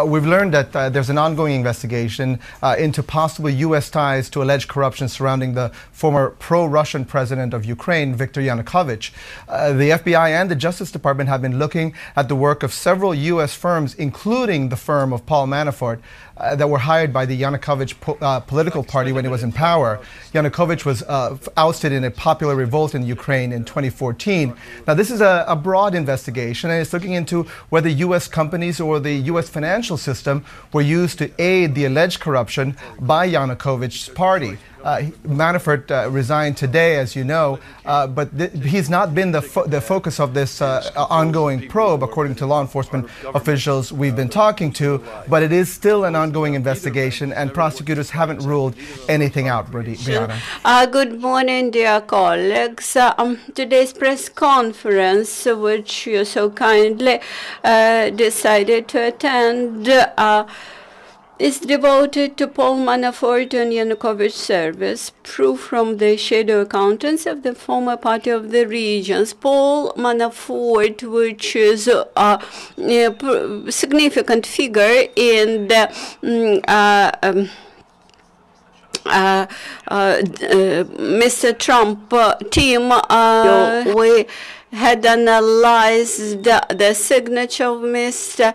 We've learned that there's an ongoing investigation into possible U.S. ties to alleged corruption surrounding the former pro-Russian president of Ukraine, Viktor Yanukovych. The FBI and the Justice Department have been looking at the work of several U.S. firms, including the firm of Paul Manafort, that were hired by the Yanukovych political party when he was in power. Yanukovych was ousted in a popular revolt in Ukraine in 2014. Now, this is a broad investigation, and it's looking into whether U.S. companies or the U.S. financial system were used to aid the alleged corruption by Yanukovych's party. Manafort resigned today, as you know, but he's not been the focus of this ongoing probe, according to law enforcement officials we've been talking to, but it is still an ongoing investigation, and prosecutors haven't ruled anything out, Brianna. Good morning, dear colleagues. Today's press conference, which you so kindly decided to attend, is devoted to Paul Manafort and Yanukovych service, proof from the shadow accountants of the former party of the regions. Paul Manafort, which is a significant figure in the Mr. Trump team, we had analyzed the signature of Mr.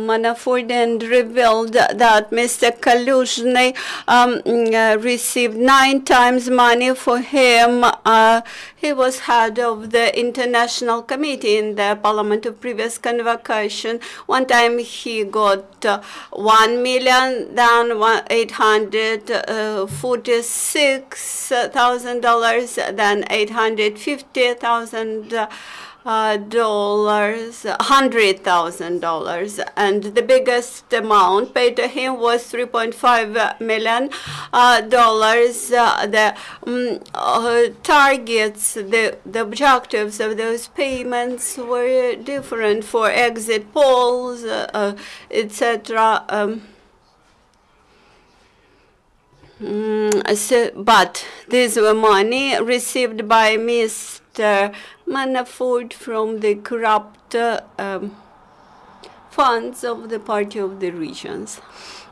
Manafort and revealed that Mr. Kaluzhny received 9 times money for him. He was head of the International Committee in the Parliament of previous convocation. One time he got $1 million, then $846,000, then $850,000, $100,000, and the biggest amount paid to him was $3.5 million. The targets, the objectives of those payments were different for exit polls, etc. But these were money received by Mr. Manafort from the corrupt funds of the Party of the Regions.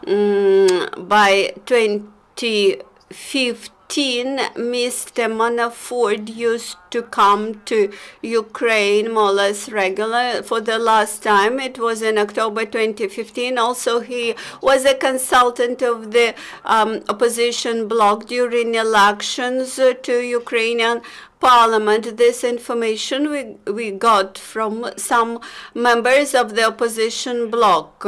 By 2015, Mr. Manafort used to come to Ukraine more or less regular. For the last time, it was in October 2015. Also, he was a consultant of the opposition bloc during elections to Ukrainian Parliament. This information we got from some members of the opposition bloc.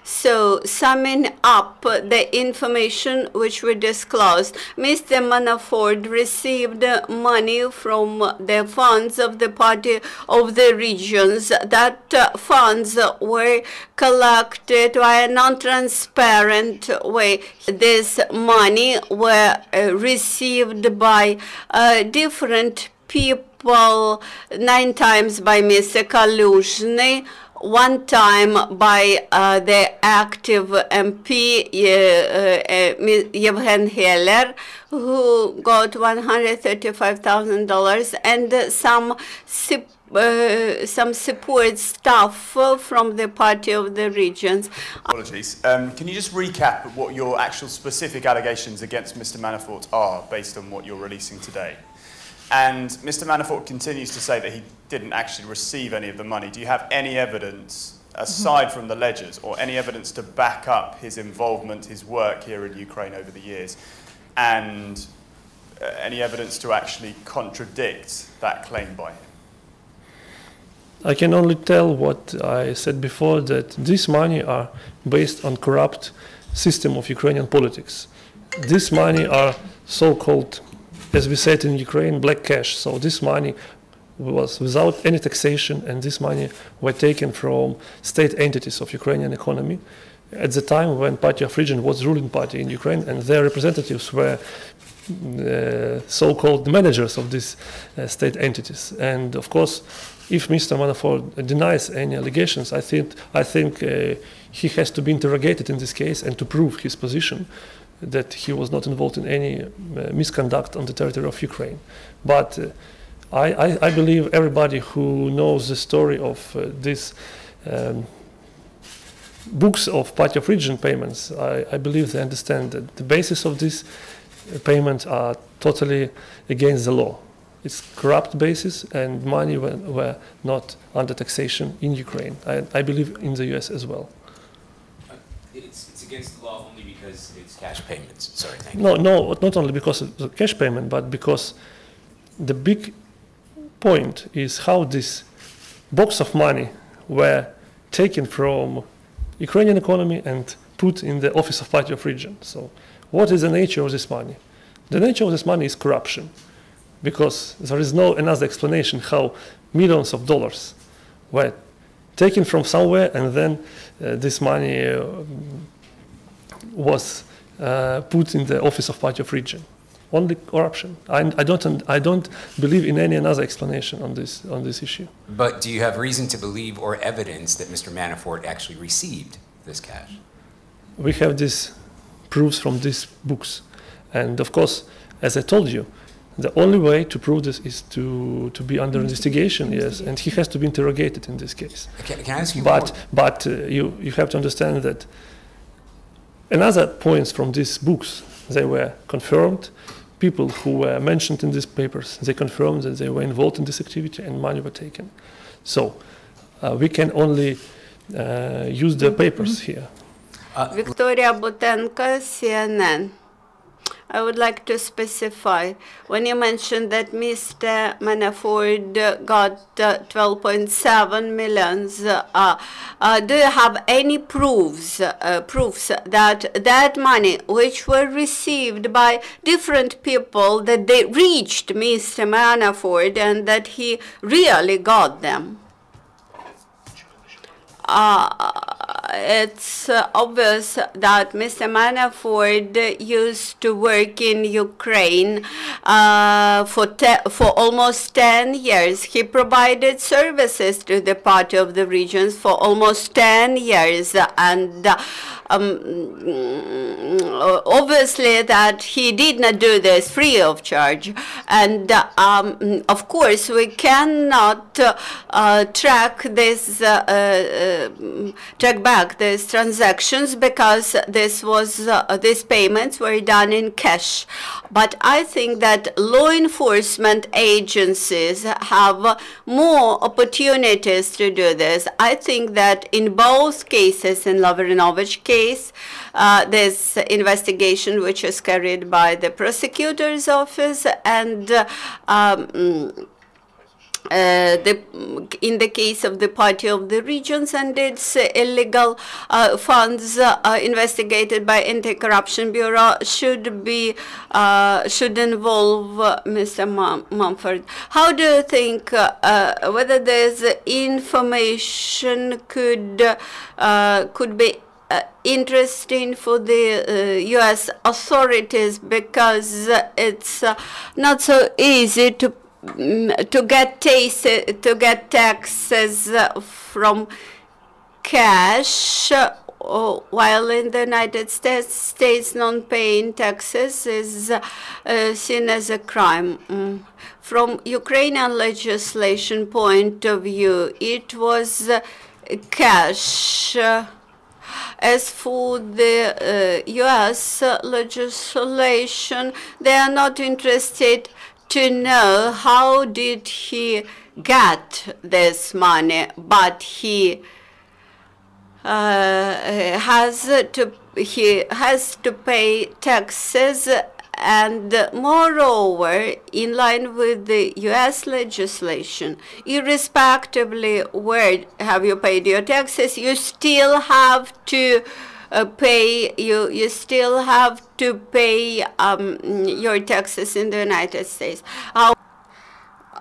So, summing up the information which we disclosed, Mr. Manafort received money from the funds of the Party of the Regions. That funds were collected by a non-transparent way. This money were received by different people, 9 times by Mr. Kaluzhny, 1 time by the active MP Yevhen Heller, who got $135,000, and some support staff from the Party of the Regions. Apologies. Can you just recap what your actual specific allegations against Mr. Manafort are, based on what you're releasing today? And Mr. Manafort continues to say that he didn't actually receive any of the money. Do you have any evidence, aside from the ledgers, or any evidence to back up his involvement, his work here in Ukraine over the years, and any evidence to actually contradict that claim by him? I can only tell what I said before, that this money are based on corrupt system of Ukrainian politics. This money are so-called, as we said in Ukraine, black cash. So this money was without any taxation, and this money were taken from state entities of Ukrainian economy at the time when Party of Region was the ruling party in Ukraine, and their representatives were so-called managers of these state entities. And of course, if Mr. Manafort denies any allegations, I think he has to be interrogated in this case and to prove his position that he was not involved in any misconduct on the territory of Ukraine. But I believe everybody who knows the story of this books of Party of Region payments, I believe they understand that the basis of these payments are totally against the law. It's corrupt basis, and money were not under taxation in Ukraine. I believe in the US as well. It's against the law only because it's cash payments. Sorry, thank you. No, not only because of the cash payment, but because the big point is how this box of money were taken from Ukrainian economy and put in the office of Party of Region. So what is the nature of this money? The nature of this money is corruption, because there is no another explanation how millions of dollars were taken from somewhere and then this money was put in the office of Party of Region. Only corruption. I don't believe in any another explanation on this issue. But do you have reason to believe or evidence that Mr. Manafort actually received this cash? We have these proofs from these books. And of course, as I told you, the only way to prove this is to be under investigation, yes, and he has to be interrogated in this case. Can I ask you But you have to understand that another points from these books, they were confirmed. People who were mentioned in these papers, they confirmed that they were involved in this activity and money were taken. So we can only use the papers here. Victoria Butenko, CNN. I would like to specify, when you mentioned that Mr. Manafort got 12.7 millions, do you have any proofs that that money, which were received by different people, that they reached Mr. Manafort and that he really got them? It's obvious that Mr. Manafort used to work in Ukraine for almost 10 years. He provided services to the Party of the Regions for almost 10 years, and obviously that he did not do this free of charge. And of course, we cannot track this, track back these transactions, because these payments were done in cash. But I think that law enforcement agencies have more opportunities to do this. I think that in both cases, in Lavrinovich case, this investigation which is carried by the prosecutor's office, and in the case of the Party of the Regions and its illegal funds investigated by Anti-Corruption Bureau, should involve Mr. Manafort. How do you think whether this information could be interesting for the U.S. authorities, because it's not so easy to get taxes from cash, while in the United States non-paying taxes is seen as a crime. From Ukrainian legislation point of view, it was cash. As for the U.S. legislation, they are not interested to know how did he get this money, but he has to pay taxes, and moreover, in line with the U.S. legislation, irrespectively where have you paid your taxes, you still have to pay. You still have to pay your taxes in the United States.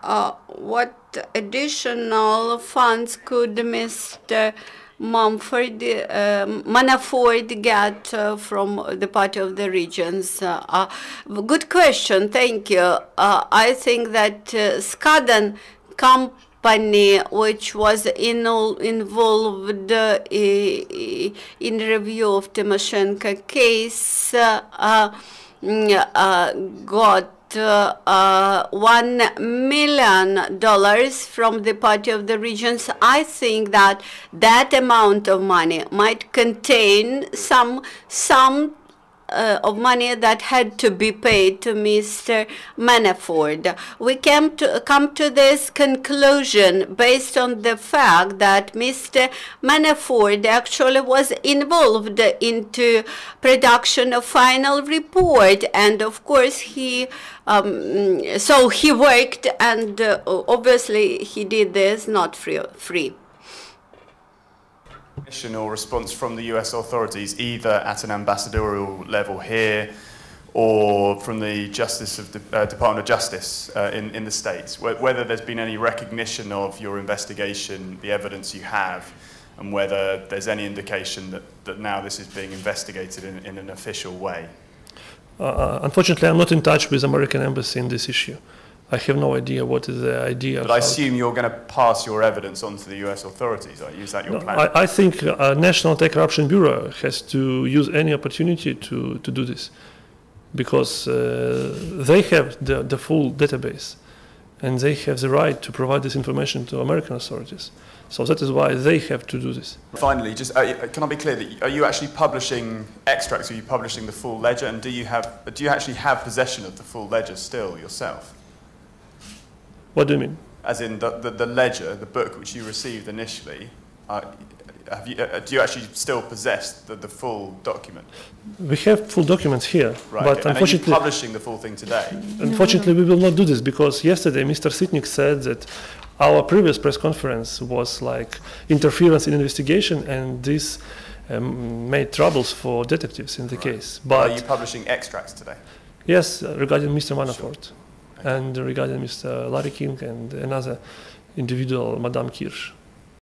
What additional funds could Mr. Manafort get from the Party of the Regions? Good question, thank you. I think that Skadan company, which was involved in review of Tymoshenko case, got $1 million from the Party of the Regions, I think that that amount of money might contain some of money that had to be paid to Mr. Manafort. We come to this conclusion based on the fact that Mr. Manafort actually was involved into production of final report, and of course he so he worked, and obviously he did this not free. Or response from the US authorities, either at an ambassadorial level here or from the Department of Justice in the States, whether there's been any recognition of your investigation, the evidence you have, and whether there's any indication that now this is being investigated in an official way? Unfortunately, I'm not in touch with the American Embassy in this issue. I have no idea what is the idea. But I assume you're going to pass your evidence on to the US authorities, are you? Is that your plan? I think National Anti-Corruption Bureau has to use any opportunity to do this, because they have the full database, and they have the right to provide this information to American authorities. So that is why they have to do this. Finally, just can I be clear that are you actually publishing extracts? Are you publishing the full ledger, and do you actually have possession of the full ledger still yourself? What do you mean? As in the ledger, the book which you received initially, do you actually still possess the full document? We have full documents here, right, but okay. unfortunately, And are you publishing the full thing today? Unfortunately, we will not do this, because yesterday Mr. Sitnik said that our previous press conference was like interference in investigation, and this made troubles for detectives in the case. But are you publishing extracts today? Yes, regarding Mr. Manafort. Sure. And regarding Mr. Larry King and another individual, Madame Kirsch.